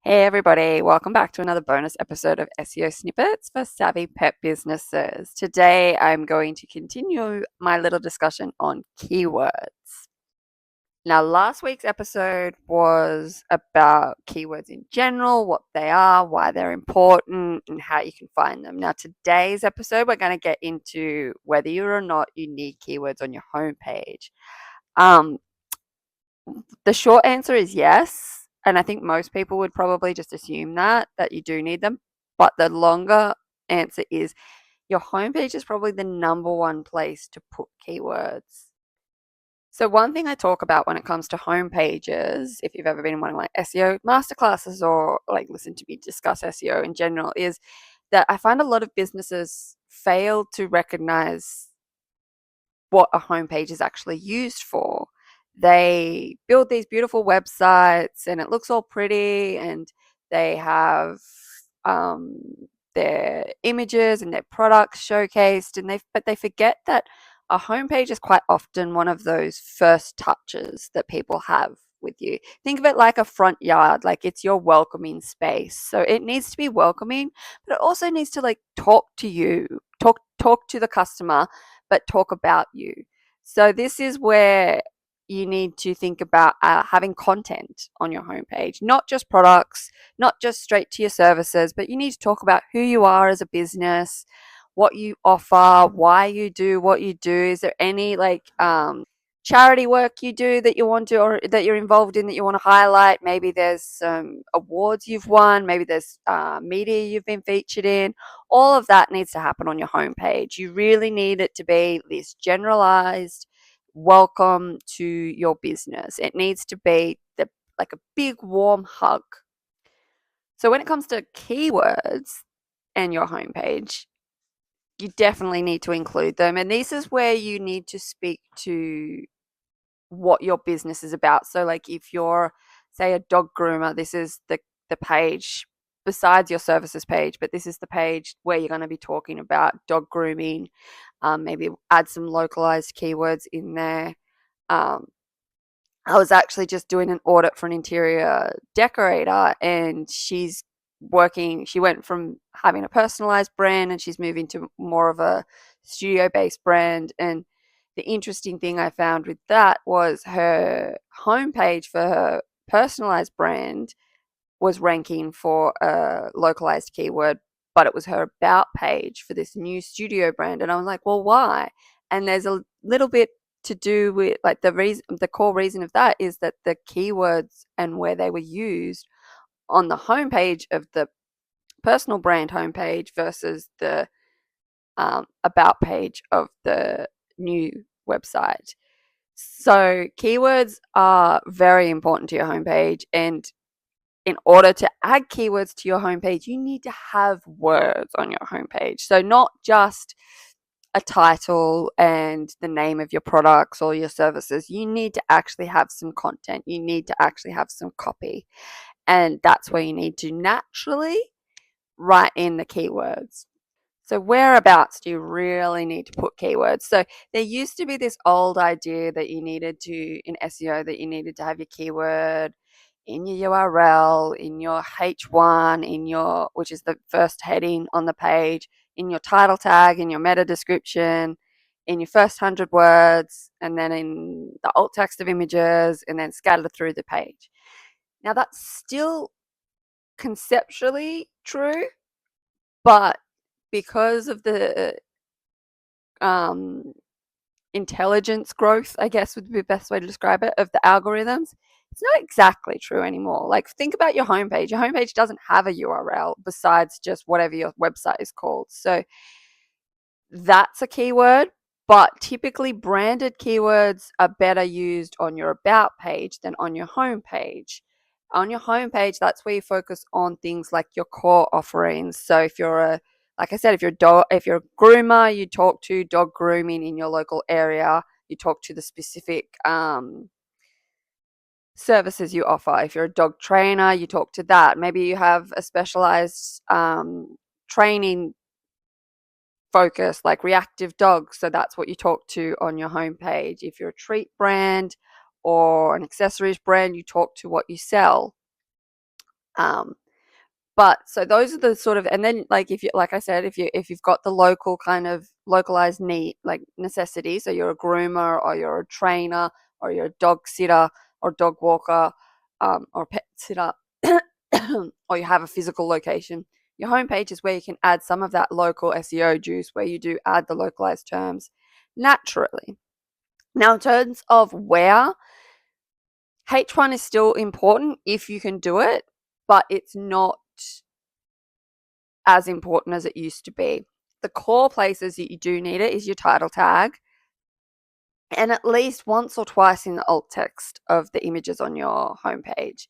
Hey everybody, welcome back to another bonus episode of SEO Snippets for Savvy Pet Businesses. Today I'm going to continue my little discussion on keywords. Now, last week's episode was about keywords in general, what they are, why they're important, and how you can find them. Now, today's episode, we're going to get into whether you or not you need keywords on your homepage. Um, the short answer is yes. And I think most people would probably just assume that you do need them. But the longer answer is your homepage is probably the number one place to put keywords. So one thing I talk about when it comes to home pages, if you've ever been in one of my SEO masterclasses or like listen to me discuss SEO in general, is that I find a lot of businesses fail to recognize what a homepage is actually used for. They build these beautiful websites and it looks all pretty and they have um, their images and their products showcased and but they forget that a homepage is quite often one of those first touches that people have with you. Think of it like a front yard, like it's your welcoming space. So it needs to be welcoming, but it also needs to like talk to you, talk to the customer, but talk about you. So this is where you need to think about having content on your homepage, not just products, not just straight to your services, but you need to talk about who you are as a business, what you offer, why you do what you do. Is there any charity work you do that you want to or that you're involved in that you want to highlight? Maybe there's some awards you've won, maybe there's media you've been featured in. All of that needs to happen on your homepage. You really need it to be this generalized welcome to your business. It needs to be like a big warm hug. So when it comes to keywords and your homepage, you definitely need to include them. And this is where you need to speak to what your business is about. So like if you're say a dog groomer, this is the page besides your services page, but this is the page where you're going to be talking about dog grooming. Maybe add some localized keywords in there. um, I was actually just doing an audit for an interior decorator and she went from having a personalized brand and she's moving to more of a studio based brand. And the interesting thing I found with that was her homepage for her personalized brand was ranking for a localized keyword, but it was her about page for this new studio brand. And I was like, well, why? And there's a little bit to do with like the core reason of that is that the keywords and where they were used on the homepage of the personal brand homepage versus the about page of the new website. So keywords are very important to your homepage, and in order to add keywords to your homepage, you need to have words on your homepage. So not just a title and the name of your products or your services. You need to actually have some content. You need to actually have some copy. And that's where you need to naturally write in the keywords. So whereabouts do you really need to put keywords? So there used to be this old idea that you needed to, in SEO, that you needed to have your keyword in your URL, in your H1, which is the first heading on the page, in your title tag, in your meta description, in your first 100 words, and then in the alt text of images, and then scattered through the page. Now that's still conceptually true, but because of the um, intelligence growth, I guess would be the best way to describe it, of the algorithms, it's not exactly true anymore. Like, think about your homepage. Your homepage doesn't have a URL besides just whatever your website is called. So that's a keyword, but typically branded keywords are better used on your about page than on your homepage. On your homepage, that's where you focus on things like your core offerings. So if you're like I said, if you're a groomer, you talk to dog grooming in your local area. You talk to the specific services you offer. If you're a dog trainer, you talk to that. Maybe you have a specialized training focus like reactive dogs, so that's what you talk to on your homepage. If you're a treat brand or an accessories brand, you talk to what you sell. Um, but so those are the sort of, and then like if you, like I said, if you've got the local kind of localized need, like necessity, so you're a groomer or you're a trainer or you're a dog sitter or dog walker, or pet sitter, or you have a physical location, your homepage is where you can add some of that local SEO juice, where you do add the localized terms naturally. Now, in terms of where, H1 is still important if you can do it, but it's not as important as it used to be. The core places that you do need it is your title tag, and at least once or twice in the alt text of the images on your homepage.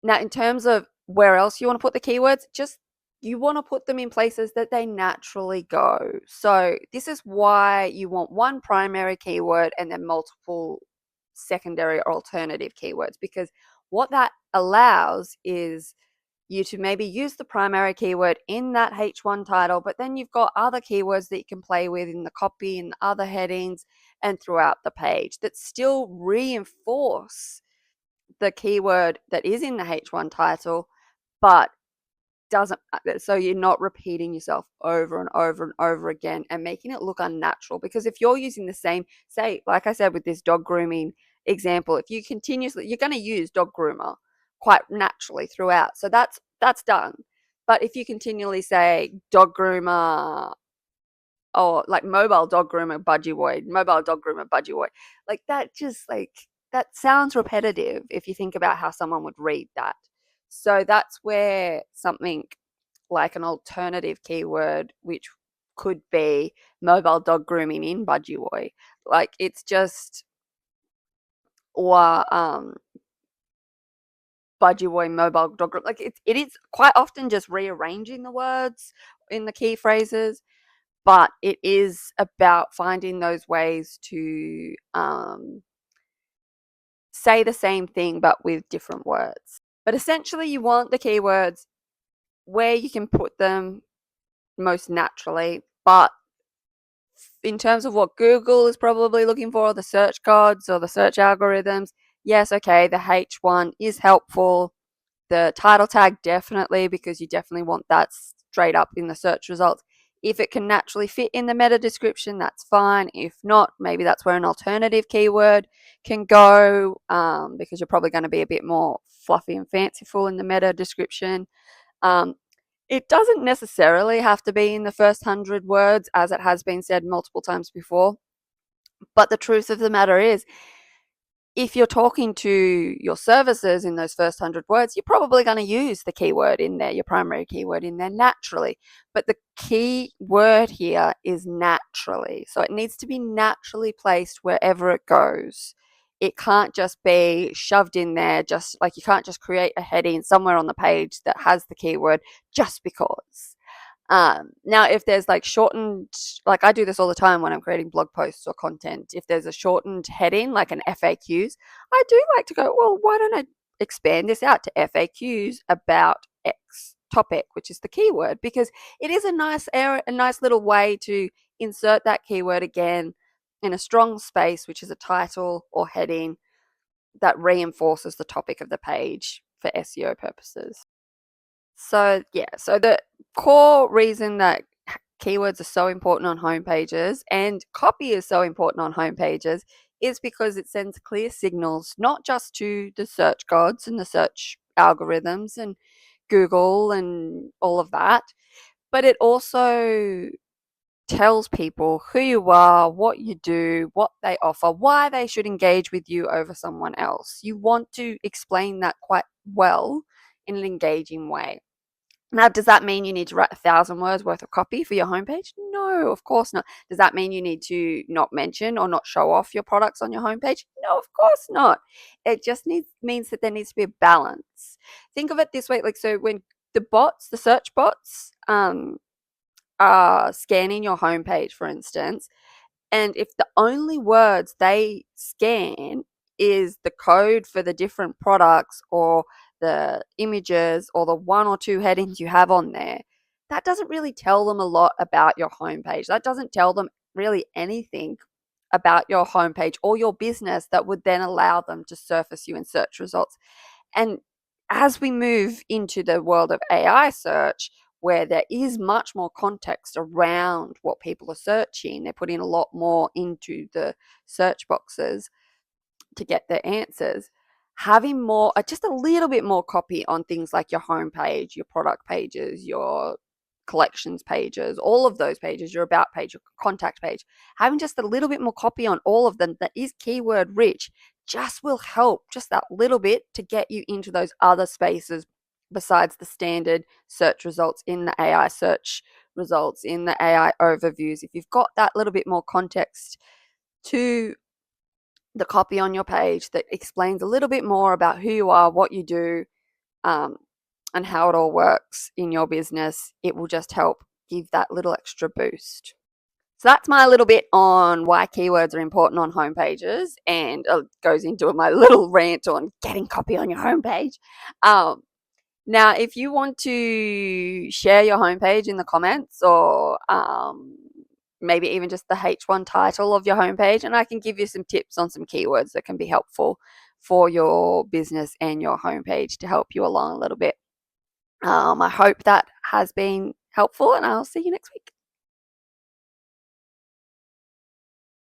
Now, in terms of where else you want to put the keywords, just you want to put them in places that they naturally go. So this is why you want one primary keyword and then multiple secondary or alternative keywords, because what that allows is you to maybe use the primary keyword in that H1 title, but then you've got other keywords that you can play with in the copy and other headings and throughout the page that still reinforce the keyword that is in the H1 title, but doesn't, so you're not repeating yourself over and over and over again and making it look unnatural. Because if you're using the same, say, like I said with this dog grooming example, if you continuously, you're going to use dog groomer quite naturally throughout, so that's done. But if you continually say dog groomer, or like mobile dog groomer budgie boy, mobile dog groomer budgie boy, like that, just like that sounds repetitive if you think about how someone would read that. So that's where something like an alternative keyword, which could be mobile dog grooming in budgie boy, like it's just, or budgie boy mobile dog groom, like it is quite often just rearranging the words in the key phrases, but it is about finding those ways to say the same thing but with different words. But essentially, you want the keywords where you can put them most naturally. But in terms of what Google is probably looking for, the search gods or the search algorithms, yes, okay, the H1 is helpful. The title tag, definitely, because you definitely want that straight up in the search results. If it can naturally fit in the meta description, that's fine. If not, maybe that's where an alternative keyword can go, because you're probably going to be a bit more fluffy and fanciful in the meta description. Um, it doesn't necessarily have to be in the first 100 words, as it has been said multiple times before. But the truth of the matter is, if you're talking to your services in those first 100 words, you're probably going to use the keyword in there, your primary keyword in there naturally. But the key word here is naturally. So it needs to be naturally placed wherever it goes. It can't just be shoved in there, just like you can't just create a heading somewhere on the page that has the keyword just because. Now, if there's like shortened, like I do this all the time when I'm creating blog posts or content, if there's a shortened heading, like an FAQs, I do like to go, well, why don't I expand this out to FAQs about X topic, which is the keyword, because it is a nice little way to insert that keyword again in a strong space, which is a title or heading that reinforces the topic of the page for SEO purposes. So, yeah, so the core reason that keywords are so important on homepages and copy is so important on homepages is because it sends clear signals, not just to the search gods and the search algorithms and Google and all of that, but it also tells people who you are, what you do, what they offer, why they should engage with you over someone else. You want to explain that quite well in an engaging way. Now, does that mean you need to write 1,000 words worth of copy for your homepage? No, of course not. Does that mean you need to not mention or not show off your products on your homepage? No, of course not. It just means that there needs to be a balance. Think of it this way, like, so when the search bots, are scanning your homepage, for instance, and if the only words they scan is the code for the different products or the images or the one or two headings you have on there, that doesn't really tell them a lot about your homepage. That doesn't tell them really anything about your homepage or your business that would then allow them to surface you in search results. And as we move into the world of AI search, where there is much more context around what people are searching, they're putting a lot more into the search boxes to get their answers. Having more, just a little bit more copy on things like your homepage, your product pages, your collections pages, all of those pages, your about page, your contact page, having just a little bit more copy on all of them that is keyword rich just will help just that little bit to get you into those other spaces besides the standard search results in the AI search results, in the AI overviews. If you've got that little bit more context to the copy on your page that explains a little bit more about who you are, what you do, um, and how it all works in your business, it will just help give that little extra boost. So that's my little bit on why keywords are important on homepages, and goes into my little rant on getting copy on your homepage. Now, if you want to share your homepage in the comments, or maybe even just the H1 title of your homepage, and I can give you some tips on some keywords that can be helpful for your business and your homepage to help you along a little bit. I hope that has been helpful, and I'll see you next week.